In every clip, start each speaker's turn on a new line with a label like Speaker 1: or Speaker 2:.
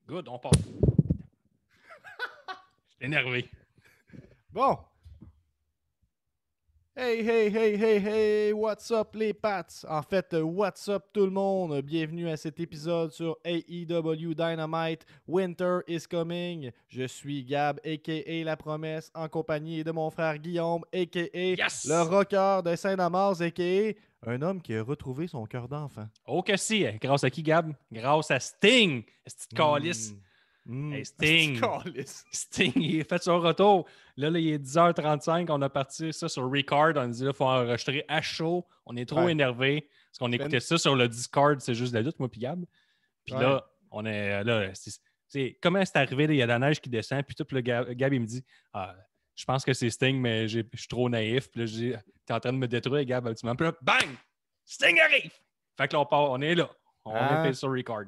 Speaker 1: Good, on part. Je suis énervé.
Speaker 2: Bon. Hey, what's up les Pats? En fait, what's up tout le monde? Bienvenue à cet épisode sur AEW Dynamite. Winter is coming. Je suis Gab, a.k.a. La Promesse, en compagnie de mon frère Guillaume, a.k.a.
Speaker 1: Yes!
Speaker 2: le rocker de Saint-Damas, a.k.a. un homme qui a retrouvé son cœur d'enfant.
Speaker 1: Oh que si! Grâce à qui, Gab? Grâce à Sting! Cette calice! Hey, Sting! Sting, il a fait son retour. Là, il est 10h35. On a parti ça sur Record. On a dit là, il faut enregistrer à chaud. On est trop
Speaker 2: Ouais.
Speaker 1: énervé. Parce qu'on écoutait ça sur le Discord. C'est juste de la lutte, moi, puis Gab. Puis là, on est là. Comment c'est arrivé? Là, il y a de la neige qui descend. Puis tout, puis le Gab, il me dit je pense que c'est Sting, mais je suis trop naïf. Puis là, je dis t'es en train de me détruire, Gab, ultimement. Puis là, bang! Sting arrive! Fait que là, on est là. On est sur Record.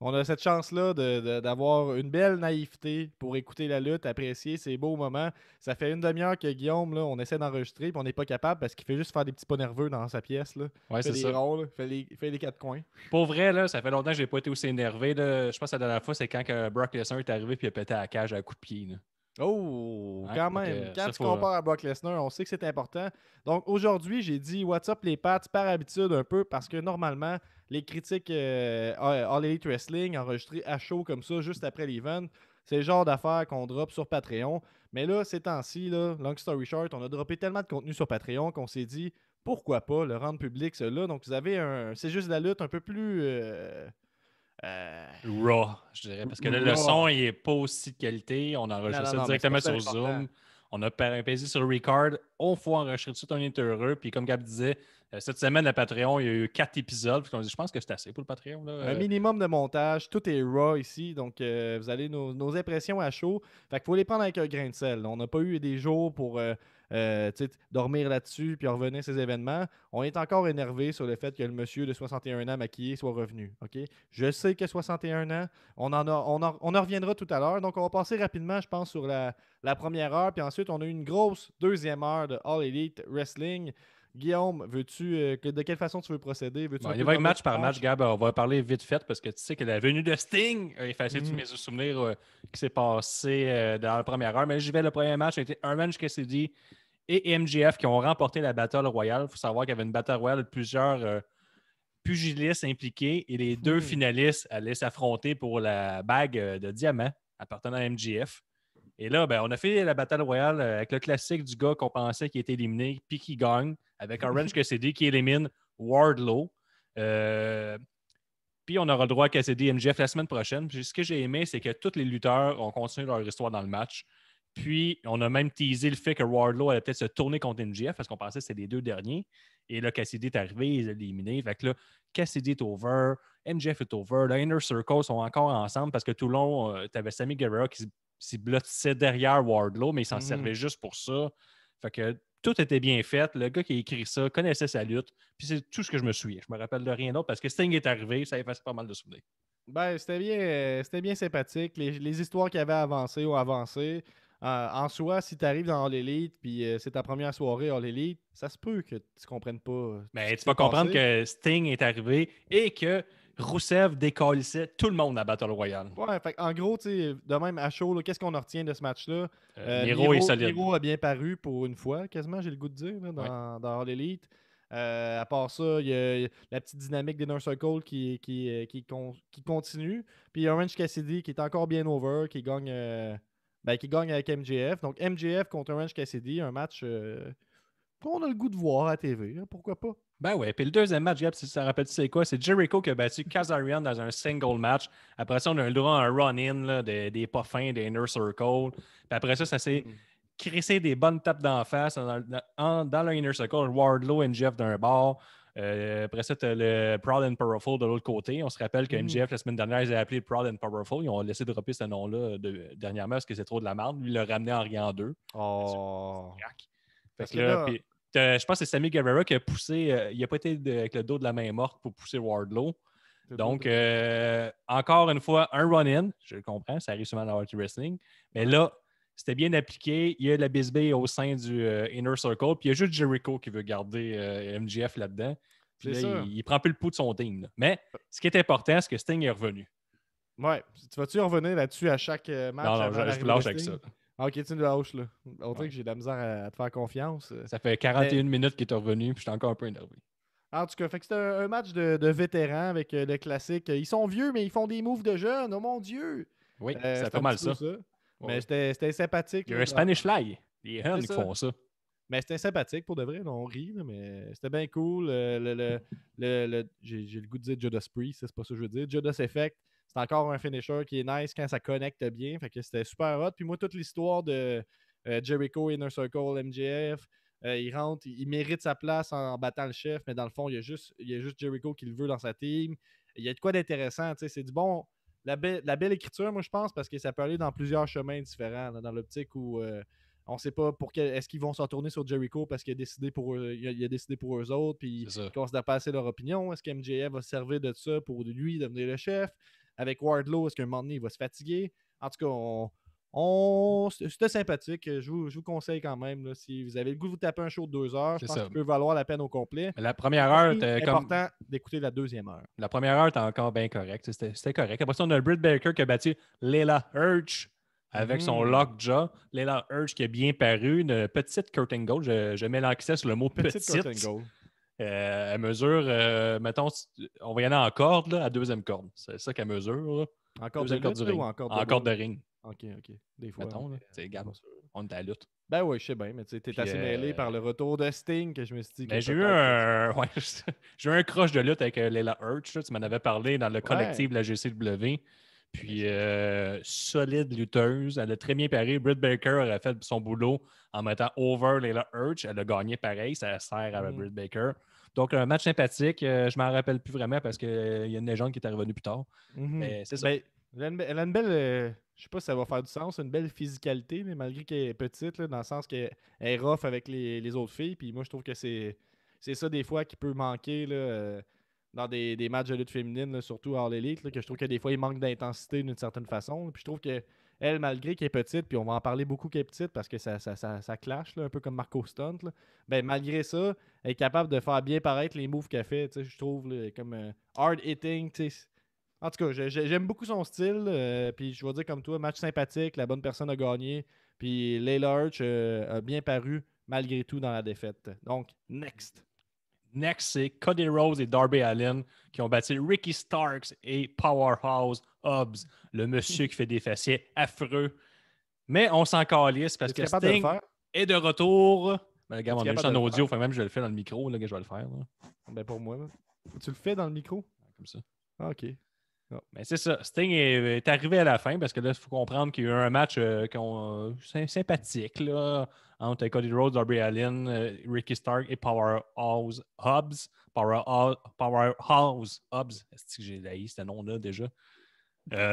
Speaker 2: On a cette chance-là d'avoir une belle naïveté pour écouter la lutte, apprécier ces beaux moments. Ça fait une demi-heure que Guillaume, là, on essaie d'enregistrer, puis on n'est pas capable parce qu'il fait juste faire des petits pas nerveux dans sa pièce. Là.
Speaker 1: Ouais,
Speaker 2: il fait
Speaker 1: c'est
Speaker 2: des
Speaker 1: ça.
Speaker 2: ronds, là, il fait les quatre coins.
Speaker 1: Pour vrai, là, ça fait longtemps que je n'ai pas été aussi énervé. Là. Je pense que la dernière fois, c'est quand que Brock Lesnar est arrivé et il a pété à la cage à coups de pied. Là.
Speaker 2: Oh,
Speaker 1: Ouais,
Speaker 2: quand
Speaker 1: donc,
Speaker 2: même. Quand
Speaker 1: ça,
Speaker 2: tu compares à Brock Lesnar, on sait que c'est important. Donc aujourd'hui, j'ai dit What's up les Pats par habitude un peu parce que normalement, les critiques All Elite Wrestling enregistrées à chaud comme ça, juste après l'event, c'est le genre d'affaires qu'on drop sur Patreon. Mais là, ces temps-ci, là, long story short, on a droppé tellement de contenu sur Patreon qu'on s'est dit pourquoi pas le rendre public, cela. Donc vous avez C'est juste de la lutte un peu plus.
Speaker 1: Raw, je dirais. Parce que là, le son,
Speaker 2: Raw.
Speaker 1: il n'est pas aussi de qualité. On enregistre ça
Speaker 2: Non, mais c'est pas
Speaker 1: directement
Speaker 2: ça
Speaker 1: sur
Speaker 2: l'important.
Speaker 1: Zoom. On a pesé sur Record. On faut enregistrer tout de suite, on est heureux. Puis comme Gab disait, cette semaine, le Patreon, il y a eu 4 épisodes. Puis on dit, je pense que c'est assez pour le Patreon. Là.
Speaker 2: Un minimum de montage, tout est raw ici, donc vous allez nos impressions à chaud. Fait qu'il faut les prendre avec un grain de sel. On n'a pas eu des jours pour dormir là-dessus puis revenir à ces événements. On est encore énervé sur le fait que le monsieur de 61 ans maquillé soit revenu. Ok, je sais que 61 ans, on en reviendra tout à l'heure. Donc on va passer rapidement, je pense, sur la première heure. Puis ensuite, on a eu une grosse deuxième heure de All Elite Wrestling. Guillaume, de quelle façon tu veux procéder? Veux-tu
Speaker 1: Bon,
Speaker 2: un
Speaker 1: il
Speaker 2: peu
Speaker 1: va
Speaker 2: nommer
Speaker 1: match
Speaker 2: les
Speaker 1: par match,
Speaker 2: matchs?
Speaker 1: Gab. On va parler vite fait parce que tu sais que la venue de Sting a effacé tous mes souvenirs qui s'est passé dans la première heure. Mais j'y vais, le premier match a été Orange Cassidy et MJF qui ont remporté la Battle Royale. Il faut savoir qu'il y avait une Battle Royale de plusieurs pugilistes impliqués et les deux finalistes allaient s'affronter pour la bague de diamant appartenant à MJF. Et là, ben, on a fait la Battle Royale avec le classique du gars qu'on pensait qui était éliminé puis qui gagne avec Orange Cassidy qui élimine Wardlow. Puis on aura le droit à Cassidy et MJF la semaine prochaine. Puis ce que j'ai aimé, c'est que tous les lutteurs ont continué leur histoire dans le match. Puis on a même teasé le fait que Wardlow allait peut-être se tourner contre MJF parce qu'on pensait que c'était les deux derniers. Et là, Cassidy est arrivé, il a éliminé. Fait que là, Cassidy est over, MJF est over. Le Inner Circle sont encore ensemble parce que tout le long, tu avais Sammy Guevara qui s'y blottissait derrière Wardlow, mais il s'en servait juste pour ça. Fait que tout était bien fait. Le gars qui a écrit ça connaissait sa lutte. Puis c'est tout ce que je me souviens. Je me rappelle de rien d'autre parce que Sting est arrivé, ça efface pas mal de souvenirs.
Speaker 2: Ben, c'était bien sympathique. Les histoires qui avaient avancé ont avancé. En soi, si tu arrives dans All Elite puis c'est ta première soirée All Elite, ça se peut que tu comprennes pas tout ce
Speaker 1: Mais
Speaker 2: qui
Speaker 1: tu
Speaker 2: s'est
Speaker 1: vas comprendre
Speaker 2: passé.
Speaker 1: que Sting est arrivé et que Rousseff décalissait tout le monde à Battle Royale.
Speaker 2: Ouais, fait, en gros, de même à chaud, là, qu'est-ce qu'on en retient de ce match-là?
Speaker 1: Miro est solide.
Speaker 2: Miro a bien paru pour une fois, quasiment, j'ai le goût de dire, là,
Speaker 1: Ouais.
Speaker 2: dans All Elite. À part ça, il y a la petite dynamique d'Inner Circle qui continue. Puis Orange Cassidy qui est encore bien over, qui gagne avec MJF. Donc MJF contre Orange Cassidy, un match qu'on a le goût de voir à TV. Hein, pourquoi pas?
Speaker 1: Ben ouais. Puis le deuxième match, Gab, si ça rappelle, tu sais quoi? C'est Jericho qui a battu Kazarian dans un single match. Après ça, on a eu le droit à un run-in des pas fins, des Inner Circle. Puis après ça s'est crissé des bonnes tapes d'en face dans le Inner Circle. Wardlow et Jeff d'un bord. Après ça, tu as le Proud and Powerful de l'autre côté. On se rappelle que MJF, la semaine dernière, ils avaient appelé Proud and Powerful. Ils ont laissé dropper ce nom-là dernièrement parce que c'est trop de la merde. Lui, il l'a ramené en riant d'eux.
Speaker 2: Oh.
Speaker 1: Fait
Speaker 2: Parce
Speaker 1: que
Speaker 2: que
Speaker 1: là,
Speaker 2: là,
Speaker 1: puis, je pense que c'est Sammy Guevara qui a poussé. Il n'a pas été avec le dos de la main morte pour pousser Wardlow. Donc, encore une fois, un run-in. Je le comprends, ça arrive souvent dans Artie Wrestling. Mais là, c'était bien appliqué. Il y a de la bisbille au sein du Inner Circle. Puis il y a juste Jericho qui veut garder MJF là-dedans. Puis
Speaker 2: c'est
Speaker 1: là,
Speaker 2: ça.
Speaker 1: il prend plus le pouls de son team. Là. Mais ce qui est important, c'est que Sting est revenu.
Speaker 2: Ouais. Tu vas-tu revenir là-dessus à chaque
Speaker 1: Non,
Speaker 2: match
Speaker 1: non,
Speaker 2: avant
Speaker 1: je
Speaker 2: l'arrivée
Speaker 1: me
Speaker 2: de
Speaker 1: lâche avec
Speaker 2: Sting?
Speaker 1: ça.
Speaker 2: Ah, ok, tu nous lâches, là. On dirait
Speaker 1: Ouais.
Speaker 2: que j'ai de la misère à te faire confiance.
Speaker 1: Ça fait
Speaker 2: Mais
Speaker 1: 41 minutes qu'il est revenu, puis j'étais encore un peu énervé.
Speaker 2: en tout cas, fait que c'était un match de vétérans avec le classique. Ils sont vieux, mais ils font des moves de jeunes. Oh mon Dieu!
Speaker 1: Oui, c'est
Speaker 2: C'était
Speaker 1: pas
Speaker 2: un
Speaker 1: mal
Speaker 2: petit peu
Speaker 1: ça.
Speaker 2: ça.
Speaker 1: Ouais,
Speaker 2: Mais
Speaker 1: ouais.
Speaker 2: c'était sympathique.
Speaker 1: Il y a
Speaker 2: Là,
Speaker 1: un Spanish Fly. Les
Speaker 2: c'est
Speaker 1: Huns qui
Speaker 2: ça.
Speaker 1: font ça.
Speaker 2: Mais c'était sympathique pour de vrai. Là, on rit, là, mais c'était bien cool. J'ai le goût de dire Judas Priest, c'est pas ça que je veux dire. Judas Effect, c'est encore un finisher qui est nice quand ça connecte bien. Fait que c'était super hot. Puis moi, toute l'histoire de Jericho, Inner Circle, MJF, il rentre, il mérite sa place en battant le chef, mais dans le fond, il y a juste Jericho qui le veut dans sa team. Il y a de quoi d'intéressant. C'est du bon. La belle écriture, moi, je pense, parce que ça peut aller dans plusieurs chemins différents, là, dans l'optique où. On ne sait pas est-ce qu'ils vont s'en tourner sur Jericho parce qu'il a décidé pour eux, il a décidé pour eux autres, puis
Speaker 1: C'est ça.
Speaker 2: ils considèrent pas assez leur opinion. Est-ce que MJF va se servir de ça pour lui devenir le chef? Avec Wardlow, est-ce qu'à un moment donné, il va se fatiguer? En tout cas, c'était sympathique. Je vous conseille quand même, là, si vous avez le goût de vous taper un show de 2 heures, je
Speaker 1: C'est
Speaker 2: pense
Speaker 1: ça.
Speaker 2: qu'il peut valoir la peine au complet.
Speaker 1: Mais la première
Speaker 2: Mais
Speaker 1: heure,
Speaker 2: surtout,
Speaker 1: t'es comme.
Speaker 2: important d'écouter la deuxième heure.
Speaker 1: La première heure, t'es encore bien correct. C'était correct. Après ça, on a Britt Baker qui a battu Layla Hirsch avec son
Speaker 2: Mhm.
Speaker 1: lockjaw. Layla Hirsch qui a bien paru. Une petite curtain goal. Je mets l'accent sur le mot
Speaker 2: Petite curtain
Speaker 1: petite.
Speaker 2: goal.
Speaker 1: Elle mesure, mettons, on va y aller en corde, là, à deuxième corde. C'est ça qu'elle mesure. Là.
Speaker 2: Encore de
Speaker 1: Deuxième corde
Speaker 2: lutte
Speaker 1: du
Speaker 2: là, ou
Speaker 1: ring.
Speaker 2: encore de
Speaker 1: En corde de
Speaker 2: ring?
Speaker 1: ring,
Speaker 2: Ok, ok. Des fois,
Speaker 1: mettons.
Speaker 2: mais
Speaker 1: Là. Tu sais,
Speaker 2: je suis
Speaker 1: regarde,
Speaker 2: pas sûr.
Speaker 1: on est à la lutte.
Speaker 2: Ben oui, je sais bien, mais tu es
Speaker 1: Puis,
Speaker 2: assez mêlé par le retour de Sting que je me suis dit que
Speaker 1: mais j'ai eu
Speaker 2: peut-être que tu
Speaker 1: un, ouais, j'ai eu un crush de lutte avec Layla Hirsch. Là. Tu m'en avais parlé dans le
Speaker 2: Ouais,
Speaker 1: collectif de la GCW.
Speaker 2: c'est
Speaker 1: Puis,
Speaker 2: méchant.
Speaker 1: solide lutteuse. Elle a très bien paré. Britt Baker a fait son boulot en mettant over Layla Hirsch. Elle a gagné pareil. Ça sert à
Speaker 2: Mhm.
Speaker 1: Britt Baker. Donc, un match sympathique. Je m'en rappelle plus vraiment parce qu'il y a une légende qui est revenue plus tard.
Speaker 2: Mhm.
Speaker 1: Mais c'est ça.
Speaker 2: Ben, elle a une belle, je sais pas si ça va faire du sens, une belle physicalité, mais malgré qu'elle est petite, là, dans le sens qu'elle est rough avec les autres filles. Puis moi, je trouve que c'est ça des fois qui peut manquer là, dans des matchs de lutte féminine, là, surtout hors l'élite, là, que je trouve que des fois, il manque d'intensité d'une certaine façon. Puis je trouve que elle, malgré qu'elle est petite, puis on va en parler beaucoup qu'elle est petite parce que ça clash, là, un peu comme Marco Stunt, là, ben, malgré ça, elle est capable de faire bien paraître les moves qu'elle fait, tu sais, je trouve, là, comme hard hitting, tu sais. En tout cas, j'aime beaucoup son style. Puis je vais dire comme toi, match sympathique, la bonne personne a gagné. Puis Layla Hirsch a bien paru malgré tout dans la défaite. Donc, next.
Speaker 1: Next, c'est Cody Rhodes et Darby Allin qui ont battu Ricky Starks et Powerhouse Hobbs, le monsieur qui fait des fessiers affreux. Mais on s'en calisse parce
Speaker 2: Es-tu
Speaker 1: que
Speaker 2: capable de le
Speaker 1: Sting
Speaker 2: faire?
Speaker 1: est de retour. Ben, regarde,
Speaker 2: Es-tu
Speaker 1: on est juste
Speaker 2: capable
Speaker 1: en
Speaker 2: de le
Speaker 1: audio,
Speaker 2: faire?
Speaker 1: fait que même je le fais dans le micro, là, que je vais le faire. Là,
Speaker 2: Ben pour moi. Là. Tu le fais dans le micro?
Speaker 1: comme ça.
Speaker 2: Ah, ok. Ah.
Speaker 1: Mais c'est ça. Sting est arrivé à la fin parce que là, il faut comprendre qu'il y a eu un match sympathique là, entre Cody Rhodes, Darby Allin, Ricky Stark et Powerhouse Hobbs. Powerhouse Hobbs. Est-ce que j'ai laï ce nom-là déjà?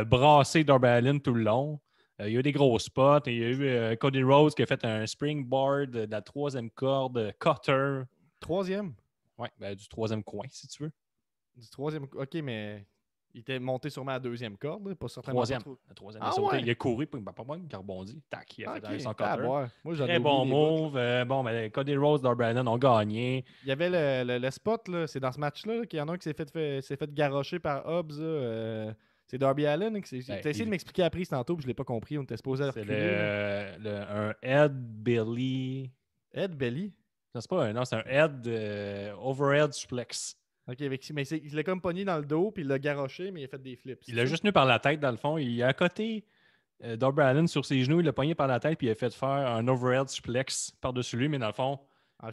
Speaker 1: Brassé Darby Allin tout le long. Il y a eu des gros spots. Il y a eu Cody Rhodes qui a fait un springboard de la troisième corde, cutter.
Speaker 2: Troisième?
Speaker 1: Ouais, ben, du troisième coin, si tu veux.
Speaker 2: Du troisième. Ok, mais il était monté sûrement à la deuxième corde, là, pas certainement pas
Speaker 1: Troisième.
Speaker 2: trop.
Speaker 1: Le troisième, il a
Speaker 2: Ah
Speaker 1: sauté,
Speaker 2: ouais?
Speaker 1: il a couru, puis il a rebondi. Tac, il a fait
Speaker 2: Ok.
Speaker 1: son
Speaker 2: Ah,
Speaker 1: cutter.
Speaker 2: boire. Moi, j'en ai
Speaker 1: Très
Speaker 2: oublié
Speaker 1: bon
Speaker 2: des bouts. Là.
Speaker 1: move. Bon, mais Cody Rhodes, Darby Allin ont gagné.
Speaker 2: Il y avait le spot, là, c'est dans ce match-là là, qu'il y en a un qui s'est fait garrocher par Hobbs. Là, c'est Darby Allin.
Speaker 1: Ben,
Speaker 2: T'as essayé de m'expliquer la prise tantôt, puis je l'ai pas compris. On était supposé
Speaker 1: c'est
Speaker 2: reculer. Là.
Speaker 1: un head Billy.
Speaker 2: Ed Belly.
Speaker 1: Non, c'est pas un, non, c'est un head overhead suplex.
Speaker 2: Ok, mais il l'a comme pogné dans le dos, puis il l'a garoché, mais il a fait des flips.
Speaker 1: Il
Speaker 2: C'est
Speaker 1: l'a
Speaker 2: ça?
Speaker 1: juste tenu par la tête, dans le fond. Il a à côté Darby Allin sur ses genoux, il l'a pogné par la tête, puis il a fait faire un overhead suplex par-dessus lui, mais dans le fond,
Speaker 2: En le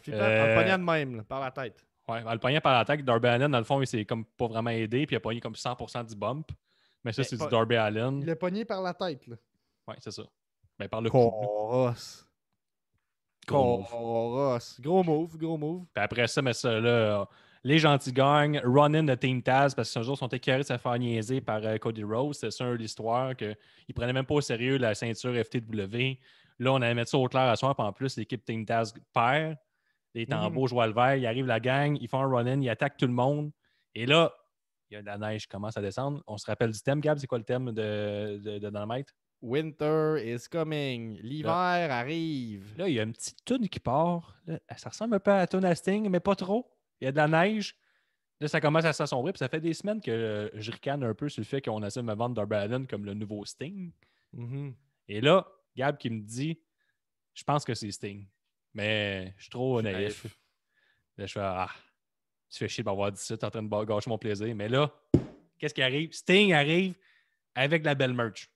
Speaker 2: pognant de même, là, par la tête.
Speaker 1: ouais, en le pognant par la tête, Darby Allin, dans le fond, il s'est comme pas vraiment aidé, puis il a pogné comme 100% du bump. Mais ça,
Speaker 2: Mais
Speaker 1: c'est du Darby Allin.
Speaker 2: il l'a pogné par la tête. Là.
Speaker 1: Ouais, c'est ça. Ben, par le cou, là.
Speaker 2: Coros.
Speaker 1: Gros move.
Speaker 2: Coros. Gros move, gros move.
Speaker 1: Puis après ça, mais ça, là, les gentils gagnent. Run-in de Team Taz parce que ce jour, sont écœurés de se faire niaiser par Cody Rhodes. C'est ça l'histoire qu'ils ne prenaient même pas au sérieux la ceinture FTW. Là, on allait mettre ça au clair à soir. Puis en plus, l'équipe Team Taz perd. Les
Speaker 2: Mhm.
Speaker 1: tambours jouent le vert. Il arrive la gang. Ils font un run-in. Ils attaquent tout le monde. Et là, il y a de la neige qui commence à descendre. On se rappelle du thème, Gab. C'est quoi le thème de Dynamite?
Speaker 2: Winter is coming.
Speaker 1: Là,
Speaker 2: L'hiver arrive.
Speaker 1: Là, il y a une petite toune qui part. Là, ça ressemble un peu à la toune à Sting, mais pas trop. Il y a de la neige. Là, ça commence à s'assombrer, puis ça fait des semaines que je ricane un peu sur le fait qu'on essaie de me vendre Darby Allin comme le nouveau Sting.
Speaker 2: Mhm.
Speaker 1: Et là, Gab qui me dit, je pense que c'est Sting. Mais je suis trop naïf. Là, je fais, tu fais chier de m'avoir dit ça, t'es en train de gâcher mon plaisir. Mais là, qu'est-ce qui arrive? Sting arrive avec de la belle merch.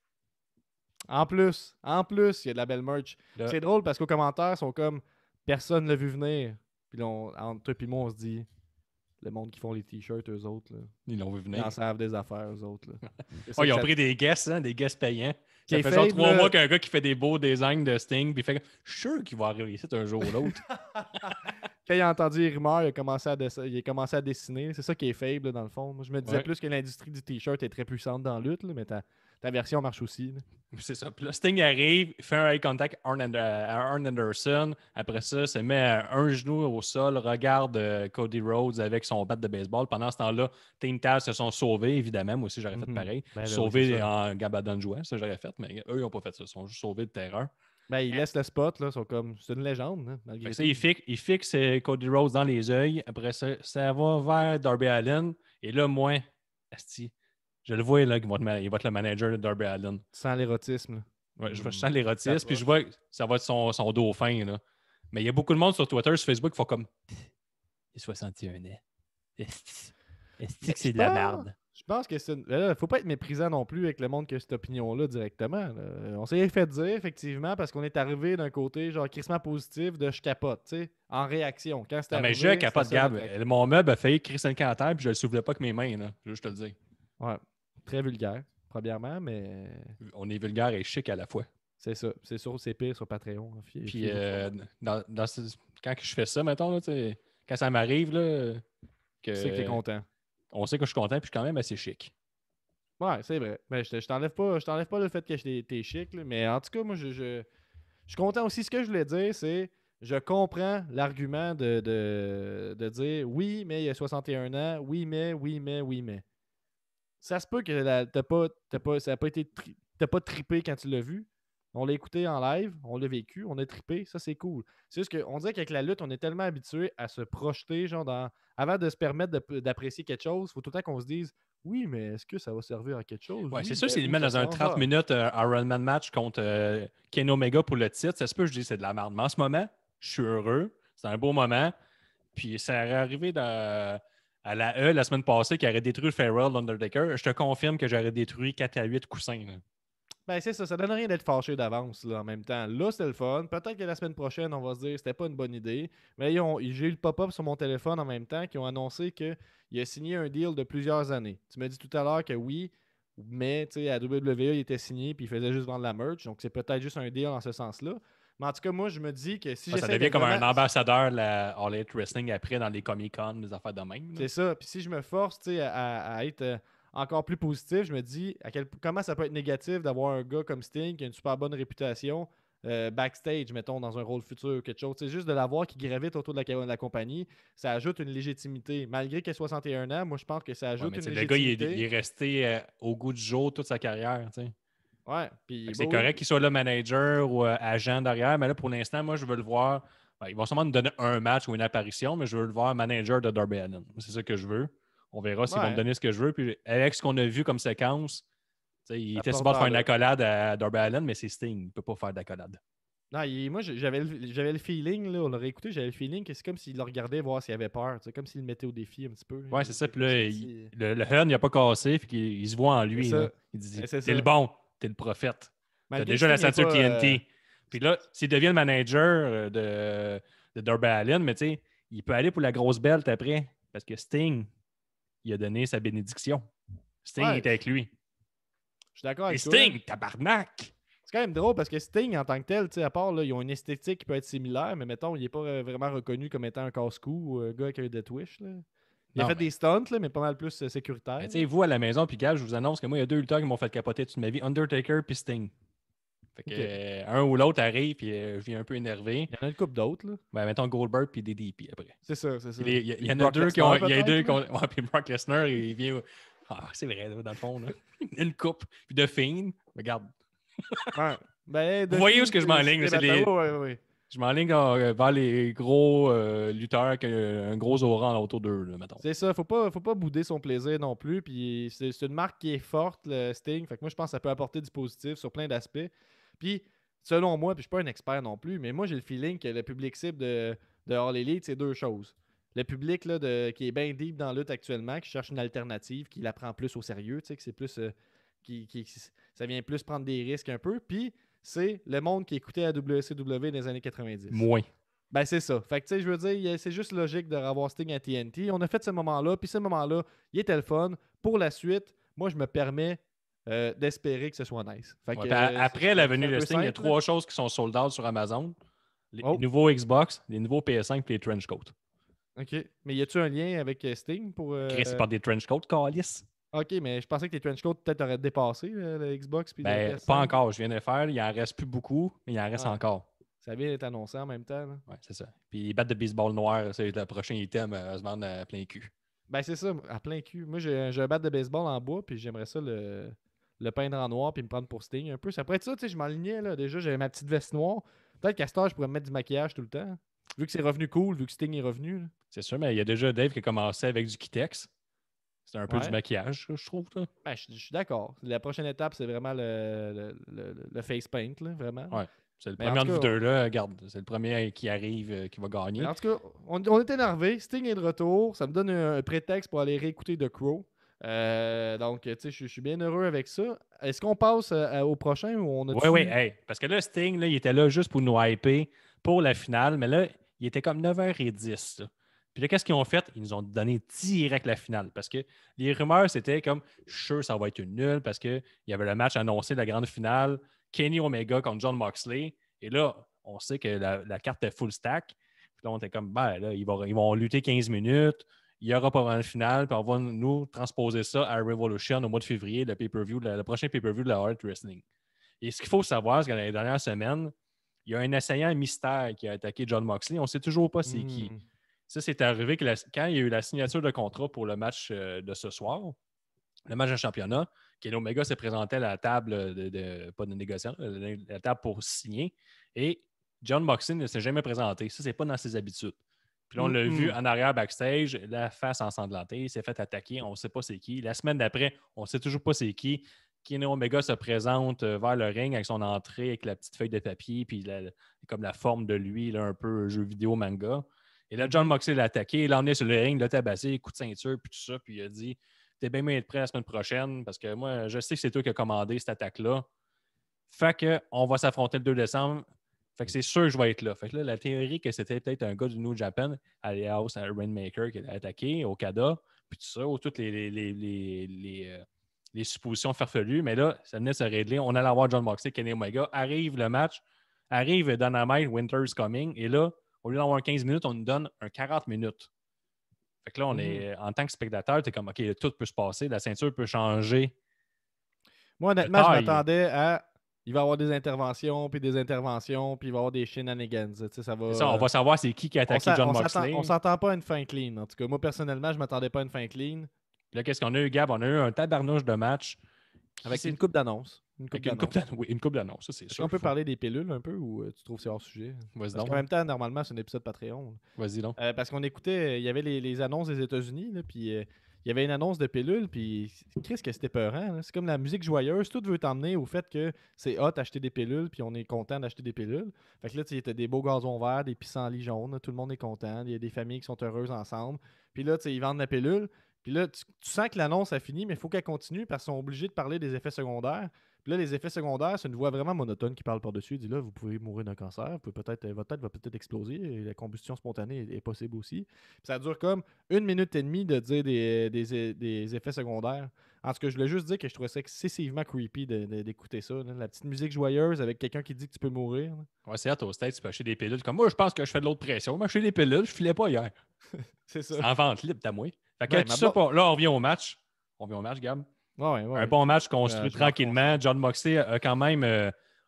Speaker 2: En plus, il y a de la belle merch.
Speaker 1: Là,
Speaker 2: C'est drôle parce qu'aux commentaires, ils sont comme personne ne l'a vu venir. Puis là, entre toi et moi, on se dit le monde qui font les t-shirts, eux autres, là,
Speaker 1: ils l'ont vu
Speaker 2: ils
Speaker 1: venir.
Speaker 2: en savent des affaires, eux autres. Là. C'est
Speaker 1: Oh,
Speaker 2: ça
Speaker 1: ils
Speaker 2: que
Speaker 1: ont
Speaker 2: ça...
Speaker 1: pris des guests, hein, des guests payants. Ça fait genre
Speaker 2: Kayfabe,
Speaker 1: 3
Speaker 2: là-
Speaker 1: mois qu'un gars qui fait des beaux designs de Sting, puis il fait je suis sûr qu'il va arriver ici un jour ou l'autre.
Speaker 2: Quand il a entendu les rumeurs, il a commencé à dessiner. C'est ça qui est faible, là, dans le fond. Moi, je me disais
Speaker 1: Ouais.
Speaker 2: plus que l'industrie du t-shirt est très puissante dans la lutte, là, mais ta version marche aussi. Là.
Speaker 1: C'est ça. Puis là, Sting arrive, fait un eye contact à Arn Anderson. Après ça, se met un genou au sol, regarde Cody Rhodes avec son bat de baseball. Pendant ce temps-là, Team Taz se sont sauvés, évidemment. Moi aussi, j'aurais fait pareil.
Speaker 2: Ben, oui, c'est
Speaker 1: Sauvés
Speaker 2: ça.
Speaker 1: en Gabadon jouant, ça j'aurais fait. Mais eux, ils n'ont pas fait ça. Ils sont juste sauvés de terreur.
Speaker 2: Ben, ils laissent le spot, là. Sont comme... C'est une légende, hein, malgré
Speaker 1: Fait que
Speaker 2: tout.
Speaker 1: ça, il fixe Cody Rhodes dans les yeux. Après ça, ça va vers Darby Allin. Et là, moi, asti, je le vois là, qu'il va être le manager de Darby Allin.
Speaker 2: Sans l'érotisme. Là.
Speaker 1: Ouais, je sens l'érotisme,
Speaker 2: T'approches.
Speaker 1: puis je vois que ça va être son dauphin. Là. Mais il y a beaucoup de monde sur Twitter, sur Facebook, qui font comme il a 61 ans. Est-ce que c'est de la merde?
Speaker 2: Je pense que c'est. Faut pas être méprisant non plus avec le monde qui a cette opinion-là directement. Là. On s'est fait dire, effectivement, parce qu'on est arrivé d'un côté, genre, crissement positif de je capote, tu sais, en réaction. Quand c'était
Speaker 1: Non, mais
Speaker 2: arrivé,
Speaker 1: je capote,
Speaker 2: c'était ça,
Speaker 1: Gab.
Speaker 2: notre-
Speaker 1: Mon meuble a failli crisser le camp à terre, puis je le soulevais pas avec mes mains. Là. Je veux juste te le dire.
Speaker 2: Ouais. Très vulgaire, premièrement, mais
Speaker 1: On est vulgaire et chic à la fois.
Speaker 2: c'est ça. C'est sûr, c'est pire sur Patreon. Hein.
Speaker 1: Puis quand je fais ça, mettons, là, quand ça m'arrive, là,
Speaker 2: Tu sais que t'es
Speaker 1: que
Speaker 2: content.
Speaker 1: on sait que je suis content, puis je suis quand même assez chic.
Speaker 2: Ouais, c'est vrai. Mais je t'enlève pas le fait que t'es chic, là, mais en tout cas, moi, je suis content aussi. Ce que je voulais dire, c'est je comprends l'argument de dire oui, mais il y a 61 ans, oui, mais, oui, mais, oui, mais. Ça se peut que ça a pas été t'as pas trippé quand tu l'as vu. On l'a écouté en live, on l'a vécu, on a trippé, ça c'est cool. C'est juste qu'on dirait qu'avec la lutte, on est tellement habitué à se projeter, genre avant de se permettre d'apprécier quelque chose, il faut tout le temps qu'on se dise oui, mais est-ce que ça va servir à quelque chose?
Speaker 1: Ouais,
Speaker 2: Oui,
Speaker 1: c'est sûr,
Speaker 2: ben
Speaker 1: s'il
Speaker 2: oui,
Speaker 1: met
Speaker 2: ça
Speaker 1: dans un
Speaker 2: change.
Speaker 1: 30 minutes Iron Man match contre Ken Omega pour le titre, ça se peut, je dis c'est de la merde. Mais en ce moment, je suis heureux. C'est un beau moment. Puis ça aurait arrivé à la E la semaine passée qui aurait détruit le Farrell l'Undertaker. Je te confirme que j'aurais détruit 4 à 8 coussins. Là.
Speaker 2: Ben c'est ça donne rien d'être fâché d'avance là, en même temps. Là, c'était le fun. Peut-être que la semaine prochaine, on va se dire que c'était pas une bonne idée. Mais j'ai eu le pop-up sur mon téléphone en même temps qui ont annoncé qu'il a signé un deal de plusieurs années. Tu m'as dit tout à l'heure que oui, mais à WWE, il était signé puis il faisait juste vendre la merch. Donc c'est peut-être juste un deal en ce sens-là. Mais en tout cas, moi, je me dis que si
Speaker 1: Ça
Speaker 2: j'essaie
Speaker 1: devient
Speaker 2: d'être
Speaker 1: comme un
Speaker 2: vraiment...
Speaker 1: ambassadeur de la All Elite Wrestling après dans les Comic-Con, des affaires de même. Là.
Speaker 2: C'est ça. Puis si je me force à être encore plus positif, je me dis comment ça peut être négatif d'avoir un gars comme Sting qui a une super bonne réputation backstage, mettons, dans un rôle futur ou quelque chose. C'est juste de l'avoir qui gravite autour de la compagnie, ça ajoute une légitimité. Malgré qu'il ait 61 ans, moi je pense que ça
Speaker 1: Ouais,
Speaker 2: ajoute
Speaker 1: mais
Speaker 2: une
Speaker 1: le gars,
Speaker 2: légitimité.
Speaker 1: il est resté au goût du jour toute sa carrière. T'sais.
Speaker 2: Ouais, puis
Speaker 1: C'est correct qu'il soit le manager ou agent derrière, mais là, pour l'instant, moi, je veux le voir. Ben, il va sûrement nous donner un match ou une apparition, mais je veux le voir manager de Darby Allin. C'est ça que je veux. On verra s'ils vont me donner ce que je veux. Puis avec ce qu'on a vu comme séquence, il était sur le bord de faire une accolade à Darby Allin, mais c'est Sting. Il ne peut pas faire d'accolade.
Speaker 2: Non, moi, j'avais le feeling, là, on l'aurait écouté, j'avais le feeling que c'est comme s'il le regardait voir s'il avait peur, comme s'il le mettait au défi un petit peu.
Speaker 1: Ouais, c'est ça. Puis là, le Hun, il n'a pas cassé, puis il se voit en lui.
Speaker 2: Ça.
Speaker 1: Là. Il dit T'es le
Speaker 2: ça.
Speaker 1: bon, t'es le prophète. T'as déjà la ceinture TNT. Puis là, s'il devient le manager de Darby Allin, mais tu sais, il peut aller pour la grosse belt après, parce que Sting, il a donné sa bénédiction. Sting est avec lui.
Speaker 2: Je suis d'accord avec
Speaker 1: toi. Et Sting, tabarnak!
Speaker 2: C'est quand même drôle parce que Sting, en tant que tel, à part, là, ils ont une esthétique qui peut être similaire, mais mettons, il n'est pas vraiment reconnu comme étant un casse-cou ou un gars qui a eu Death Wish. Là. Il a fait des stunts, là, mais pas mal plus sécuritaire.
Speaker 1: Tu sais, vous à la maison, puis gars, je vous annonce que moi, il y a 2 lutteurs qui m'ont fait capoter toute ma vie, Undertaker puis Sting. Fait que un ou l'autre arrive, puis je viens un peu énervé.
Speaker 2: Il y en a une couple d'autres. Là.
Speaker 1: Ben, mettons Goldberg puis DDP après.
Speaker 2: C'est ça.
Speaker 1: Il y en a deux qui ont. Il y a deux qui ont. Ouais, puis Brock Lesnar, il vient. Ah, c'est vrai, là, dans le fond. Là. Une coupe. Puis de Fiend, regarde.
Speaker 2: Ouais. Ben,
Speaker 1: vous voyez où est-ce que je m'enligne?
Speaker 2: C'est les...
Speaker 1: Je m'enligne vers les gros lutteurs avec un gros aura autour d'eux, là, mettons.
Speaker 2: C'est ça, faut pas bouder son plaisir non plus. Puis c'est une marque qui est forte, le Sting. Fait que moi, je pense que ça peut apporter du positif sur plein d'aspects. Puis, selon moi, puis je suis pas un expert non plus, mais moi, j'ai le feeling que le public cible de All Elite, c'est deux choses. Le public là, qui est bien deep dans la lutte actuellement, qui cherche une alternative, qui la prend plus au sérieux, tu sais, que c'est plus. Ça vient plus prendre des risques un peu. Puis, c'est le monde qui écoutait la WCW dans les années 90.
Speaker 1: Moins.
Speaker 2: Ben, c'est ça. Fait que, tu sais, je veux dire, c'est juste logique de revoir Sting à TNT. On a fait ce moment-là, puis ce moment-là, il était le fun. Pour la suite, moi, je me permets d'espérer que ce soit nice. Fait que,
Speaker 1: Ouais, puis après la venue
Speaker 2: c'est un
Speaker 1: de
Speaker 2: peu
Speaker 1: Sting, il y a
Speaker 2: simple, là.
Speaker 1: 3 choses qui sont sold out sur Amazon. Les
Speaker 2: Oh,
Speaker 1: nouveaux Xbox, les nouveaux PS5 et les trench coats.
Speaker 2: OK. Mais y a-tu un lien avec Sting pour.
Speaker 1: Chris, c'est pas des trench coats, Calis.
Speaker 2: OK, mais je pensais que les trench coats peut-être auraient dépassé le Xbox puis le
Speaker 1: Ben, pas
Speaker 2: PS5.
Speaker 1: encore. Je viens de le faire. Il en reste plus beaucoup, mais il en reste
Speaker 2: Ah,
Speaker 1: encore.
Speaker 2: ça vient d'être annoncé en même temps, là.
Speaker 1: Ouais, c'est ça. Puis les battes de baseball noires, c'est le prochain item à se vendre à plein cul.
Speaker 2: Ben, c'est ça, à plein cul. Moi, j'ai un bat de baseball en bois, puis j'aimerais ça le peindre en noir, puis me prendre pour Sting un peu. Ça pourrait être ça, tu sais, je m'enlignais, là. Déjà, j'avais ma petite veste noire. Peut-être qu'à cette heure, je pourrais me mettre du maquillage tout le temps. Vu que c'est revenu cool, vu que Sting est revenu, là.
Speaker 1: C'est sûr, mais il y a déjà Dave qui a commencé avec du Kitex. C'est un peu du
Speaker 2: Ouais.
Speaker 1: maquillage, je trouve. Là.
Speaker 2: Ben, je suis d'accord. La prochaine étape, c'est vraiment le face paint, là, vraiment.
Speaker 1: Ouais. C'est le
Speaker 2: Mais en
Speaker 1: premier
Speaker 2: tout
Speaker 1: entre vous
Speaker 2: cas,
Speaker 1: deux, là. Regarde, c'est le premier qui arrive qui va
Speaker 2: mais
Speaker 1: gagner.
Speaker 2: en tout cas, on est énervé. Sting est de retour. Ça me donne un prétexte pour aller réécouter The Crow. Donc, tu sais, je suis bien heureux avec ça. Est-ce qu'on passe au prochain ou on
Speaker 1: Oui, oui,
Speaker 2: a-tu.
Speaker 1: hey, parce que là, Sting, là, il était là juste pour nous hyper pour la finale, mais là, il était comme 9h10. Là. Puis là, qu'est-ce qu'ils ont fait? Ils nous ont donné direct la finale parce que les rumeurs, c'était comme, je suis sûr que ça va être une nulle parce qu'il y avait le match annoncé de la grande finale, Kenny Omega contre John Moxley. Et là, on sait que la carte est full stack. Puis là, on était comme, ben là, ils vont lutter 15 minutes. Il n'y aura pas vraiment de finale, puis on va nous transposer ça à Revolution au mois de février, le pay-per-view, le prochain pay-per-view de la Hard Wrestling. Et ce qu'il faut savoir, c'est que dans les dernières semaines, il y a un assaillant mystère qui a attaqué John Moxley. On ne sait toujours pas c'est qui. Ça, c'est arrivé que quand il y a eu la signature de contrat pour le match de ce soir, le match de championnat, Kenny Omega s'est présenté à la table pas de négociation, la table pour signer. Et John Moxley ne s'est jamais présenté. Ça, c'est pas dans ses habitudes. Puis là, on l'a vu en arrière backstage, la face ensanglantée, il s'est fait attaquer, on ne sait pas c'est qui. La semaine d'après, on ne sait toujours pas c'est qui. Kenny Omega se présente vers le ring avec son entrée, avec la petite feuille de papier, puis comme la forme de lui, là, un peu jeu vidéo manga. Et là, John Moxley l'a attaqué, il l'a emmené sur le ring, l'a tabassé, coup de ceinture, puis tout ça, puis il a dit t'es bien mieux être prêt la semaine prochaine, parce que moi, je sais que c'est toi qui as commandé cette attaque-là. Fait qu'on va s'affronter le 2 décembre. Fait que c'est sûr que je vais être là. Fait que là, la théorie que c'était peut-être un gars du New Japan, alias Rainmaker, qui l'a attaqué, Okada, puis tout ça, ou toutes les suppositions farfelues. Mais là, ça venait de se régler. On allait avoir John Moxley, Kenny Omega. Arrive le match, arrive Dynamite, Winter's Coming. Et là, au lieu d'avoir 15 minutes, on nous donne un 40 minutes. Fait que là, on est, en tant que spectateur, tu es comme, OK, tout peut se passer, la ceinture peut changer
Speaker 2: Moi,
Speaker 1: de
Speaker 2: honnêtement, je
Speaker 1: taille.
Speaker 2: m'attendais à. Il va y avoir des interventions, puis des interventions, puis il va y avoir des shenanigans. Tu sais, ça va.
Speaker 1: C'est ça, on va savoir c'est qui a attaqué John Moxley.
Speaker 2: On s'attend pas à une fin clean. En tout cas, moi, personnellement, je m'attendais pas à une fin clean.
Speaker 1: Là, qu'est-ce qu'on a eu, Gab? On a eu un tabarnouche de match.
Speaker 2: Avec une coupe d'annonce.
Speaker 1: Avec une coupe d'annonce. Oui, une coupe d'annonce, ça, c'est
Speaker 2: Est-ce
Speaker 1: sûr.
Speaker 2: qu'on peut parler des pilules un peu ou tu trouves que c'est hors sujet?
Speaker 1: Vas-y
Speaker 2: Parce
Speaker 1: donc.
Speaker 2: qu'en même temps, normalement, c'est un épisode Patreon.
Speaker 1: Vas-y donc.
Speaker 2: Parce qu'on écoutait, il y avait les annonces des États-Unis, là, puis il y avait une annonce de pilules, puis qu'est-ce que c'était peurant, là. C'est comme la musique joyeuse, tout veut t'emmener au fait que c'est hot d'acheter des pilules, puis on est content d'acheter des pilules. Fait que là, tu sais, des beaux gazons verts, des pissenlits jaunes, là, tout le monde est content, il y a des familles qui sont heureuses ensemble. Puis là, tu sais, ils vendent la pilule, puis là, tu sens que l'annonce a fini, mais il faut qu'elle continue parce qu'ils sont obligés de parler des effets secondaires. Puis là, les effets secondaires, c'est une voix vraiment monotone qui parle par-dessus. Il dit là, vous pouvez mourir d'un cancer, vous pouvez votre tête va peut-être exploser, et la combustion spontanée est possible aussi. Puis ça dure comme 1 minute et demie de dire des effets secondaires. En tout cas, je voulais juste dire que je trouvais ça excessivement creepy d'écouter ça. Là. La petite musique joyeuse avec quelqu'un qui dit que tu peux mourir. Là.
Speaker 1: Ouais, c'est hâte au States, tu peux acheter des pilules. Comme moi, je pense que je fais de l'autre pression. Moi, acheter des pilules, je filais pas hier.
Speaker 2: C'est ça.
Speaker 1: C'est en vente libre, t'as moi. Fait que
Speaker 2: Ouais,
Speaker 1: tout ça, là, on revient au match. On revient au match, Gab. Un bon match construit tranquillement. John Moxley a quand même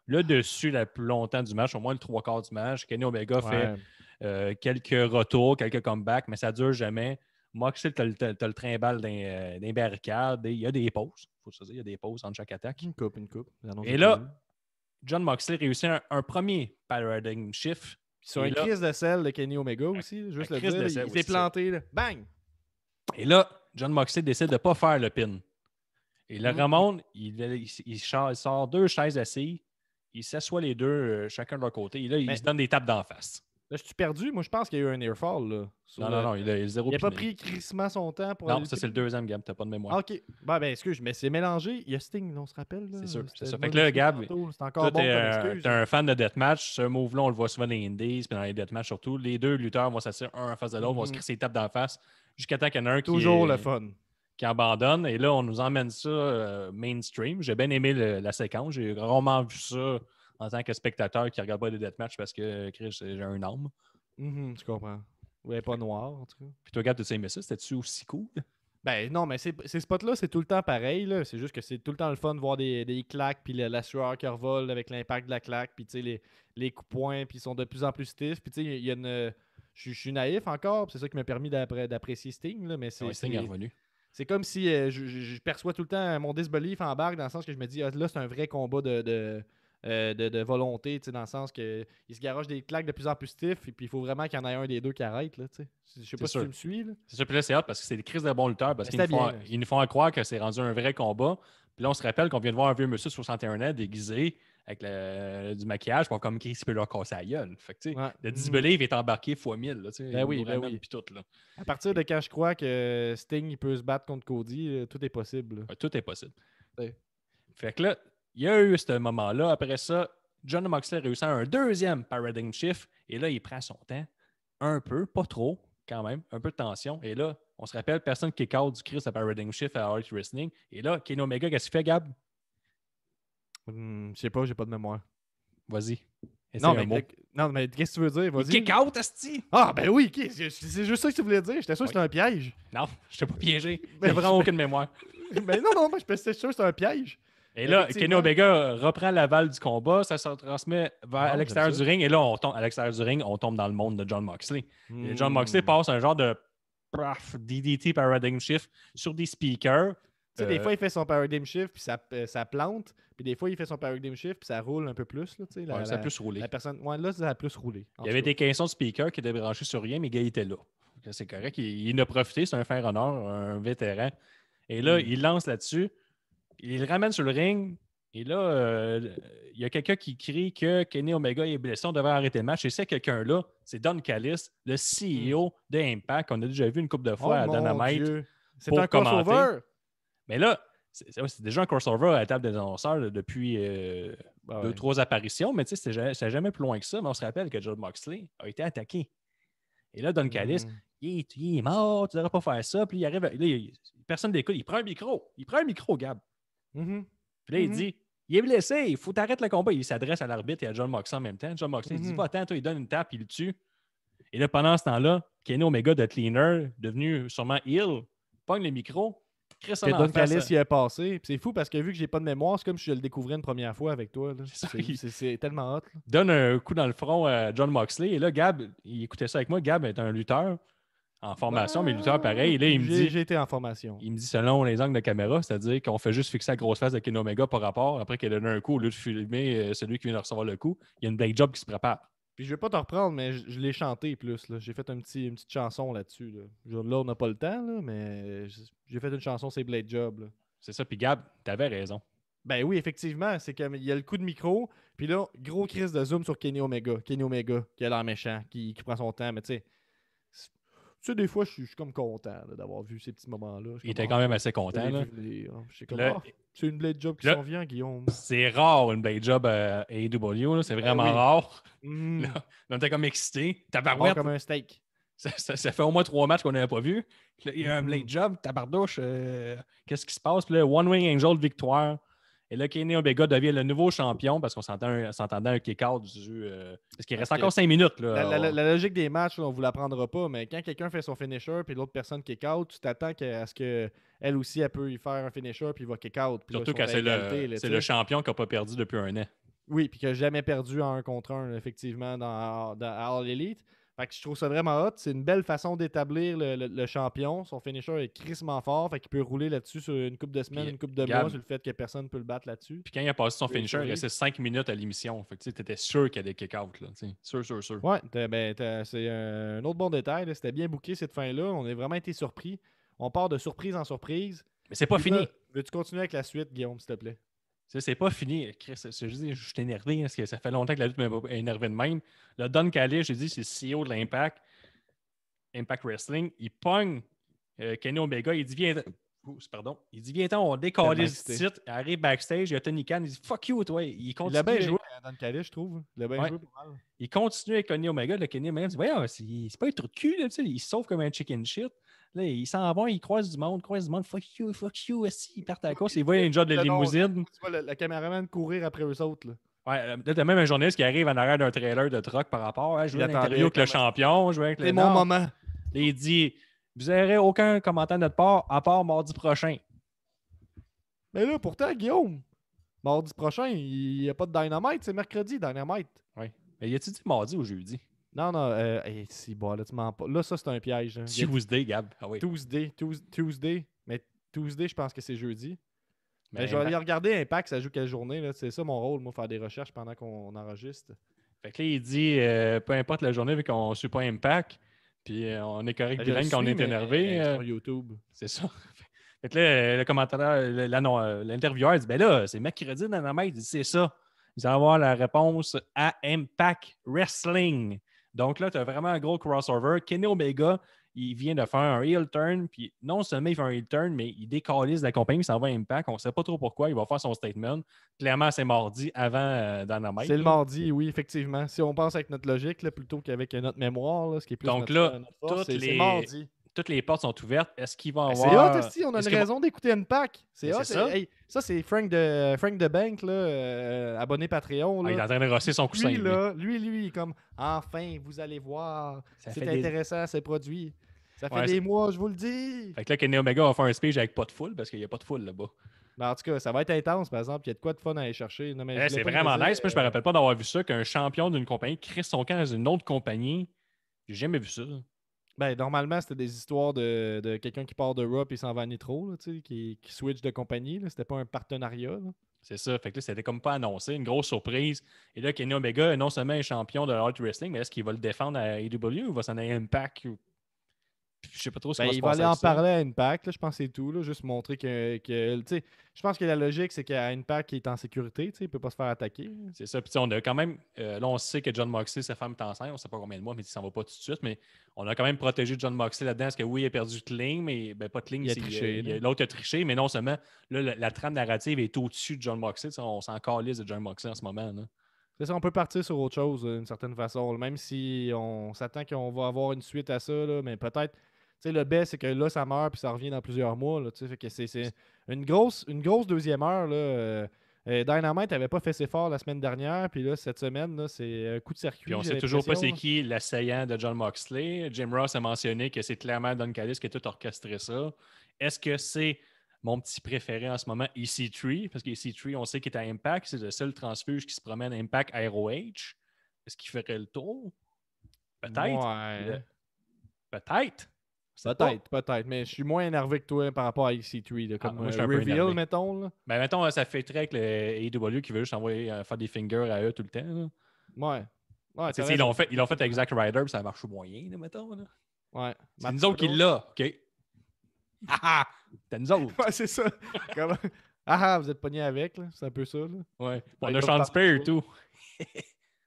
Speaker 1: le dessus le plus longtemps du match, au moins le 3/4 du match. Kenny Omega fait quelques retours, quelques comebacks, mais ça ne dure jamais. Moxley, tu as le trimballe d'un barricade. Il y a des pauses. Il faut se dire, il y a des pauses entre chaque attaque.
Speaker 2: Une coupe.
Speaker 1: Et là, John Moxley réussit un premier paradigm shift
Speaker 2: Puis sur un crise de sel de Kenny Omega aussi, juste le dire, il s'est planté. Là. Bang!
Speaker 1: Et là, Jon Moxley décide de ne pas faire le pin. Et le Ramon, il sort 2 chaises assises, il s'assoit les deux, chacun de leur côté, et là, il se donne des tapes d'en face.
Speaker 2: Là, je suis perdu. Moi, je pense qu'il y a eu un airfall. Là,
Speaker 1: non, il a zéro.
Speaker 2: Il n'a pas pris crissement son temps pour.
Speaker 1: Non, ça, c'est le deuxième, Gab. T'as pas de mémoire.
Speaker 2: OK. Ben, excuse, mais c'est mélangé. Il y a Sting, on se rappelle.
Speaker 1: C'est sûr. C'est ça. Fait que là, Gab,
Speaker 2: c'est encore bon comme excuse.
Speaker 1: T'es un fan de deathmatch. Ce move-là, on le voit souvent dans les Indies, puis dans les deathmatch surtout. Les deux lutteurs vont s'asseoir un en face de l'autre, vont se crisser les tapes d'en face, jusqu'à temps qu'il y en a un
Speaker 2: Toujours le fun.
Speaker 1: Qui abandonne. Et là, on nous emmène ça mainstream. J'ai bien aimé la séquence. J'ai rarement vu ça en tant que spectateur qui regarde pas les deathmatch parce que j'ai un âme.
Speaker 2: Je comprends. Ouais, pas noir, en tout cas.
Speaker 1: Puis toi, Gab, tu aimé ça? C'était-tu aussi cool?
Speaker 2: Ben non, mais ces spots-là, c'est tout le temps pareil. Là. C'est juste que c'est tout le temps le fun de voir des claques, puis la sueur qui revole avec l'impact de la claque, puis les coups-points, puis ils sont de plus en plus stiffs. Puis tu sais, il y a une... Je suis naïf encore, c'est ça qui m'a permis d'apprécier Sting. Là, mais
Speaker 1: Sting est revenu.
Speaker 2: C'est comme si je perçois tout le temps mon disbelief en barque, dans le sens que je me dis, là, c'est un vrai combat de volonté, dans le sens qu'il se garoche des claques de plus en plus stiff, et puis il faut vraiment qu'il y en ait un des deux qui arrête. Là, je sais pas si tu me suis. Là.
Speaker 1: C'est sûr, puis là, c'est hot parce que c'est des crises de bons lutteurs, parce qu'ils nous font croire que c'est rendu un vrai combat. Puis là, on se rappelle qu'on vient de voir un vieux monsieur de 61 ans déguisé avec du maquillage, pour comme Chris peut leur casser la gueule. Fait que, le disbelief est embarqué x 1000. Là,
Speaker 2: ben oui.
Speaker 1: Tout, là.
Speaker 2: À partir de quand je crois que Sting il peut se battre contre Cody, tout est possible.
Speaker 1: Tout est possible. Ouais. Fait que là, il y a eu ce moment-là. Après ça, Jon Moxley réussit un deuxième paradigm shift. Et là, il prend son temps. Un peu, pas trop, quand même. Un peu de tension. Et là, on se rappelle, personne qui est du Chris à paradigm shift à Hard Wrestling. Et là, Kenny Omega, qu'est-ce qu'il fait, Gab?
Speaker 2: Je sais pas, j'ai pas de mémoire.
Speaker 1: Vas-y.
Speaker 2: Non, mais qu'est-ce que tu veux dire? Vas-y.
Speaker 1: Kick out, asti!
Speaker 2: Ah, ben oui, c'est juste ça que tu voulais dire. J'étais sûr que c'était un piège.
Speaker 1: Non, je t'ai pas piégé. J'ai vraiment aucune mémoire.
Speaker 2: Mais non, j'étais sûr que c'était un piège.
Speaker 1: Et là, Kenny Omega reprend l'aval du combat, ça se transmet à l'extérieur du ring, et là, à l'extérieur du ring, on tombe dans le monde de Jon Moxley. Et Jon Moxley passe un genre de DDT Paradigm Shift sur des speakers.
Speaker 2: Tu sais, des fois, il fait son Paradigm Shift, puis ça plante. Puis des fois, il fait son Paradigm Shift, puis ça roule un peu plus. Là,
Speaker 1: ça a plus roulé.
Speaker 2: Là, ça a plus roulé.
Speaker 1: Il y avait des caissons de speakers qui étaient branchés sur rien, mais le gars, il était là. C'est correct. Il en a profité, c'est un fer honneur, un vétéran. Et là, il lance là-dessus. Il le ramène sur le ring. Et là, il y a quelqu'un qui crie que Kenny Omega est blessé. On devrait arrêter le match. Et c'est quelqu'un-là, c'est Don Callis, le CEO de Impact, qu'on a déjà vu une couple de fois à Dynamite.
Speaker 2: C'est un crossover.
Speaker 1: Mais là, c'est déjà un crossover à la table des annonceurs depuis 2-3 apparitions. Mais tu sais, c'est jamais plus loin que ça. Mais on se rappelle que Jon Moxley a été attaqué. Et là, Don Callis, il est mort, tu ne devrais pas faire ça. Puis il arrive, personne n'écoute. Il prend un micro, Gab. Puis là, il dit, il est blessé, il faut t'arrêter le combat. Il s'adresse à l'arbitre et à Jon Moxley en même temps. Jon Moxley, il dit, va-t'en, toi, il donne une tape, il le tue. Et là, pendant ce temps-là, Kenny Omega de Cleaner, devenu sûrement heel, pogne le micro.
Speaker 2: Que Don Callis y est passé. C'est fou parce que vu que j'ai pas de mémoire, c'est comme si je le découvrais une première fois avec toi. C'est tellement hot. Là.
Speaker 1: Donne un coup dans le front à Jon Moxley. Et là, Gab, il écoutait ça avec moi. Gab est un lutteur en formation, mais lutteur pareil. Et là, il me dit...
Speaker 2: J'ai été en formation.
Speaker 1: Il me dit selon les angles de caméra, c'est-à-dire qu'on fait juste fixer la grosse face de Kenny Omega par rapport. Après qu'il a donné un coup, au lieu de filmer celui qui vient de recevoir le coup, il y a une blade job qui se prépare.
Speaker 2: Puis je vais pas te reprendre, mais je l'ai chanté plus. J'ai fait une petite chanson là-dessus. Là, on n'a pas le temps, là, mais j'ai fait une chanson, c'est Blade Job. Là.
Speaker 1: C'est ça, puis Gab, t'avais raison.
Speaker 2: Ben oui, effectivement, c'est qu'il y a le coup de micro, puis là, gros crise de zoom sur Kenny Omega. Kenny Omega, qui a l'air méchant, qui prend son temps, mais tu sais, des fois, je suis comme content d'avoir vu ces petits moments-là.
Speaker 1: Il était quand même assez content. Là.
Speaker 2: C'est une Blade Job qui s'en vient, Guillaume.
Speaker 1: C'est rare, une Blade Job à AEW. C'est vraiment rare. Là, on était comme excités.
Speaker 2: Tabarouette. Comme un steak.
Speaker 1: Ça fait au moins 3 matchs qu'on n'avait pas vu. Là, il y a un Blade Job, tabardouche. Qu'est-ce qui se passe? Puis là, One Wing Angel victoire. Et là, Kenny Omega devient le nouveau champion parce qu'on s'entendait un kick-out parce qu'il reste encore 5 minutes. Là,
Speaker 2: la logique des matchs, là, on ne vous l'apprendra pas, mais quand quelqu'un fait son finisher puis l'autre personne kick-out, tu t'attends à ce qu'elle aussi, elle peut y faire un finisher puis il va kick-out.
Speaker 1: Surtout quand c'est le champion qui n'a pas perdu depuis un an.
Speaker 2: Oui, puis qui n'a jamais perdu en 1 contre 1, effectivement, à All Elite. Fait que je trouve ça vraiment hot. C'est une belle façon d'établir le champion. Son finisher est crissement fort. Fait qu'il peut rouler là-dessus sur une couple de semaines,
Speaker 1: Puis,
Speaker 2: une couple de mois,
Speaker 1: Gab,
Speaker 2: sur le fait que personne ne peut le battre là-dessus.
Speaker 1: puis quand il a passé son
Speaker 2: Il peut
Speaker 1: finisher, il
Speaker 2: survivre.
Speaker 1: restait 5 minutes à l'émission. Fait que tu étais sûr qu'il y a des kick-outs. Là, tu sais. Sûr.
Speaker 2: Ouais, c'est un autre bon détail, là. C'était bien booké cette fin-là. On a vraiment été surpris. On part de surprise en surprise.
Speaker 1: Mais c'est pas
Speaker 2: Puis là,
Speaker 1: fini.
Speaker 2: veux-tu continuer avec la suite, Guillaume, s'il te plaît?
Speaker 1: C'est pas fini. Chris, je suis énervé parce que ça fait longtemps que la lutte m'a énervé de même. Le Don Callis, j'ai dit, c'est le CEO de l'Impact. Impact Wrestling. Il pogne Kenny Omega. Il dit, viens. Pardon. Il dit, viens-t'en, on décolle le titre. Il arrive backstage. Il y a Tony Khan. Il dit, fuck you, toi. Il continue.
Speaker 2: Il a bien joué dans le Calais, je trouve. Il a bien
Speaker 1: Ouais.
Speaker 2: joué pas mal.
Speaker 1: Il continue avec Kenny Omega. Le Kenny Omega dit, voyons, c'est pas un trou de cul. Là, il se sauve comme un chicken shit. Là, il s'en va, il croise du monde. Fuck you. Il part à la course. Il voit un job de limousine.
Speaker 2: Tu vois le caméraman courir après eux autres. Là.
Speaker 1: Ouais, là, t'as même un journaliste qui arrive en arrière d'un trailer de truck par rapport. Hein, je veux une interview avec le champion.
Speaker 2: C'est mon moment.
Speaker 1: Là, il dit, vous n'aurez aucun commentaire de notre part à part mardi prochain.
Speaker 2: Mais là, pourtant, Guillaume, mardi prochain, il n'y a pas de Dynamite. C'est mercredi, Dynamite.
Speaker 1: Oui. Mais y a-tu dit mardi ou jeudi?
Speaker 2: Non, si, bon, là, tu mens pas. Là, ça, c'est un piège. Hein.
Speaker 1: Tuesday, Gab. Ah oui.
Speaker 2: Tuesday. Mais Tuesday, je pense que c'est jeudi. Mais je vais
Speaker 1: Impact...
Speaker 2: aller regarder Impact, ça joue quelle journée. Là. C'est ça mon rôle, moi, faire des recherches pendant qu'on enregistre.
Speaker 1: Fait que là, il dit, peu importe la journée, vu qu'on ne suit pas Impact, puis on est correct bilingue quand on est énervé.
Speaker 2: Sur YouTube.
Speaker 1: C'est ça. Fait que là, le commentateur, l'intervieweur dit, ben là, c'est mercredi dans la main. Il dit, c'est ça. Vous allez avoir la réponse à Impact Wrestling. Donc là, tu as vraiment un gros crossover. Kenny Omega, il vient de faire un heel turn, puis non seulement il fait un heel turn, mais il décalise la compagnie, il s'en va à Impact. On ne sait pas trop pourquoi. Il va faire son statement. Clairement, c'est mardi avant Dynamite.
Speaker 2: C'est le mardi, oui, effectivement. Si on pense avec notre logique, là, plutôt qu'avec notre mémoire, là, ce qui est plus
Speaker 1: donc
Speaker 2: notre
Speaker 1: force,
Speaker 2: c'est mardi.
Speaker 1: Toutes les portes sont ouvertes. Est-ce qu'il va
Speaker 2: C'est
Speaker 1: avoir...
Speaker 2: hot, aussi, on a une raison d'écouter Impact. C'est hot.
Speaker 1: Ça.
Speaker 2: Hey, ça, c'est Frank de Bank, là, abonné Patreon. Là.
Speaker 1: Il est en train de rosser son coussin.
Speaker 2: Lui, il est comme, enfin, vous allez voir. C'est intéressant, ces produits. Ça fait des mois, je vous le dis.
Speaker 1: Fait que là, Kenny Omega va faire un speech avec pas de foule parce qu'il n'y a pas de foule là-bas.
Speaker 2: Ben, en tout cas, ça va être intense, par exemple. Il y a de quoi de fun à aller chercher.
Speaker 1: C'est vraiment nice. Moi, je me rappelle pas d'avoir vu ça, qu'un champion d'une compagnie crée son camp dans une autre compagnie. J'ai jamais vu ça.
Speaker 2: Ben, normalement, c'était des histoires de quelqu'un qui part de Raw et s'en va à Nitro, là, qui switch de compagnie. C'était pas un partenariat. Là.
Speaker 1: C'est ça. Fait que là, c'était comme pas annoncé. Une grosse surprise. Et là, Kenny Omega est non seulement un champion de Hard Wrestling, mais est-ce qu'il va le défendre à AEW ou va s'en aller à Impact? Je sais pas trop ce qu'il va se passer.
Speaker 2: Il va aller en parler à Impact, là, je pense que c'est tout. Là, juste montrer que je pense que la logique, c'est qu'à Impact, il est en sécurité, il ne peut pas se faire attaquer.
Speaker 1: C'est ça. Puis on a quand même. Là, on sait que John Moxley, sa femme est enceinte. On ne sait pas combien de mois, mais il s'en va pas tout de suite. Mais on a quand même protégé John Moxley là-dedans. Parce que oui, il a perdu Kling, mais pas Kling. L'autre a triché. Mais non seulement, là, la trame narrative est au-dessus de John Moxley. On s'en calisse de John Moxley en ce moment. Là.
Speaker 2: C'est ça, on peut partir sur autre chose d'une certaine façon. Même si on s'attend qu'on va avoir une suite à ça, là, mais peut-être. Le best, c'est que là, ça meurt puis ça revient dans plusieurs mois. Là, fait que c'est une grosse deuxième heure. Là, Dynamite n'avait pas fait ses efforts la semaine dernière. Puis là, cette semaine, là, c'est un coup de circuit.
Speaker 1: Puis on sait toujours pas c'est qui l'assaillant de John Moxley. Jim Ross a mentionné que c'est clairement Don Callis qui a tout orchestré ça. Est-ce que c'est mon petit préféré en ce moment, EC3? Parce que EC3, on sait qu'il est à Impact. C'est le seul transfuge qui se promène à Impact ROH. Est-ce qu'il ferait le tour? Peut-être.
Speaker 2: Ouais.
Speaker 1: Peut-être.
Speaker 2: Peut-être, mais je suis moins énervé que toi par rapport à EC3, là, comme
Speaker 1: moi, je suis un
Speaker 2: Reveal,
Speaker 1: peu
Speaker 2: mettons. Là.
Speaker 1: Ben, mettons, ça fait très avec le AEW qui veut juste envoyer faire des fingers à eux tout le temps. Là.
Speaker 2: Ouais.
Speaker 1: Ils l'ont fait avec Zack Ryder, puis ça marche moyen, là, mettons. Là.
Speaker 2: Ouais.
Speaker 1: C'est nous autres qui l'a, OK? Ah! C'est nous autres.
Speaker 2: Ouais, c'est ça. Vous êtes pognés avec, là. C'est un peu ça, là.
Speaker 1: Ouais. On a Sean Spear et tout.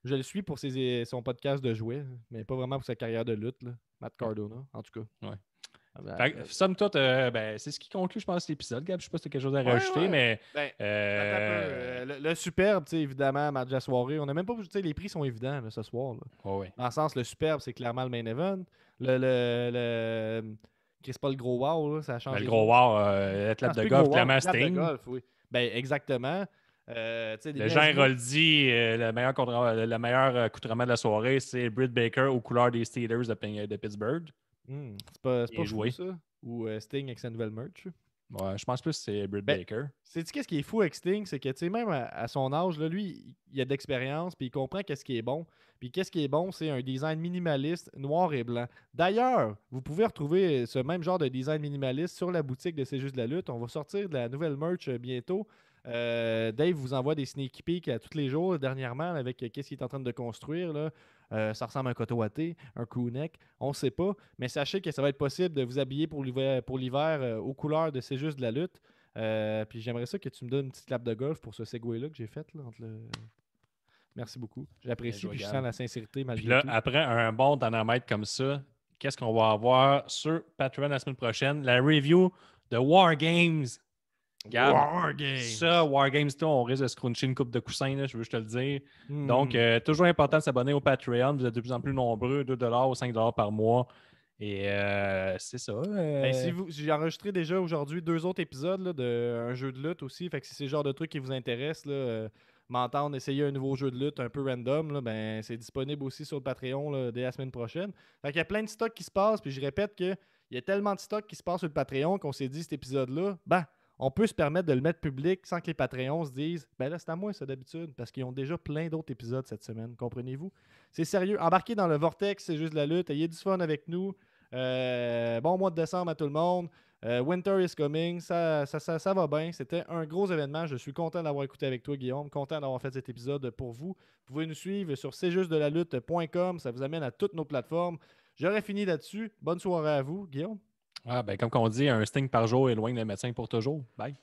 Speaker 2: Je le suis pour son podcast de jouets, mais pas vraiment pour sa carrière de lutte, là. Matt Cardona, en tout cas.
Speaker 1: Ouais. Somme toute, c'est ce qui conclut, je pense, l'épisode, Gab. Je sais pas si tu as quelque chose à rajouter, mais.
Speaker 2: Le superbe, évidemment, match de la soirée. On n'a même pas. Les prix sont évidents là, ce soir. Là.
Speaker 1: Ouais.
Speaker 2: Dans le sens, le superbe, c'est clairement le main event. C'est pas le gros wow, là, ça a changé.
Speaker 1: Le gros wow, l'athlète de golf, clairement Sting.
Speaker 2: De golf, oui. Ben, exactement.
Speaker 1: Le Jean Roldi, le meilleur accoutrement de la soirée, c'est Britt Baker aux couleurs des Steelers de Pittsburgh.
Speaker 2: C'est pas fou, ça. Ou Sting avec sa nouvelle merch.
Speaker 1: Ouais, je pense plus que c'est Britt
Speaker 2: Ben,
Speaker 1: Baker.
Speaker 2: sais-tu qu'est-ce qui est fou avec Sting? C'est que, tu sais, même à son âge, là, lui, il a de l'expérience, puis il comprend qu'est-ce qui est bon. Puis qu'est-ce qui est bon, c'est un design minimaliste, noir et blanc. D'ailleurs, vous pouvez retrouver ce même genre de design minimaliste sur la boutique de C'est juste de la lutte. On va sortir de la nouvelle merch bientôt. Dave vous envoie des sneak peeks à tous les jours dernièrement avec qu'est-ce qu'il est en train de construire, là. Ça ressemble à un coton watté, un crew-neck, on ne sait pas. Mais sachez que ça va être possible de vous habiller pour l'hiver aux couleurs de C'est juste de la lutte. Puis j'aimerais ça que tu me donnes une petite clap de golf pour ce segway-là que j'ai fait. Là, Merci beaucoup.
Speaker 1: Bien
Speaker 2: J'apprécie,
Speaker 1: joué,
Speaker 2: puis je sens
Speaker 1: Gab.
Speaker 2: la sincérité
Speaker 1: Puis
Speaker 2: malgré
Speaker 1: là,
Speaker 2: tout.
Speaker 1: après un bon dynamite comme ça, qu'est-ce qu'on va avoir sur Patreon la semaine prochaine? La review de War Games. Gab,
Speaker 2: War
Speaker 1: ça,
Speaker 2: Games!
Speaker 1: War Games, on risque de se cruncher une coupe de coussins, là, je veux juste te le dire. Donc,
Speaker 2: Hmm.
Speaker 1: toujours important de s'abonner au Patreon. Vous êtes de plus en plus nombreux, 2 ou 5 par mois. Et c'est ça.
Speaker 2: Ben, j'ai enregistré déjà aujourd'hui 2 autres épisodes là, de un jeu de lutte aussi. Fait que si c'est le genre de truc qui vous intéresse, là, m'entendre essayer un nouveau jeu de lutte un peu random, là, ben, c'est disponible aussi sur le Patreon là, dès la semaine prochaine. Fait qu'il y a plein de stocks qui se passent. Puis je répète qu'il y a tellement de stocks qui se passent sur le Patreon qu'on s'est dit cet épisode-là, ben, on peut se permettre de le mettre public sans que les Patreons se disent ben là, c'est à moi ça d'habitude. Parce qu'ils ont déjà plein d'autres épisodes cette semaine. Comprenez-vous? C'est sérieux. Embarquez dans le vortex, c'est juste de la lutte. Ayez du fun avec nous. Bon mois de décembre à tout le monde. Winter is coming. Ça va bien. C'était un gros événement. Je suis content d'avoir écouté avec toi, Guillaume. Content d'avoir fait cet épisode pour vous. Vous pouvez nous suivre sur cjustdelalutte.com. Ça vous amène à toutes nos plateformes. J'aurais fini là-dessus. Bonne soirée à vous, Guillaume.
Speaker 1: Ah, ben, comme on dit, un sting par jour est loin d'un médecin pour toujours. Bye.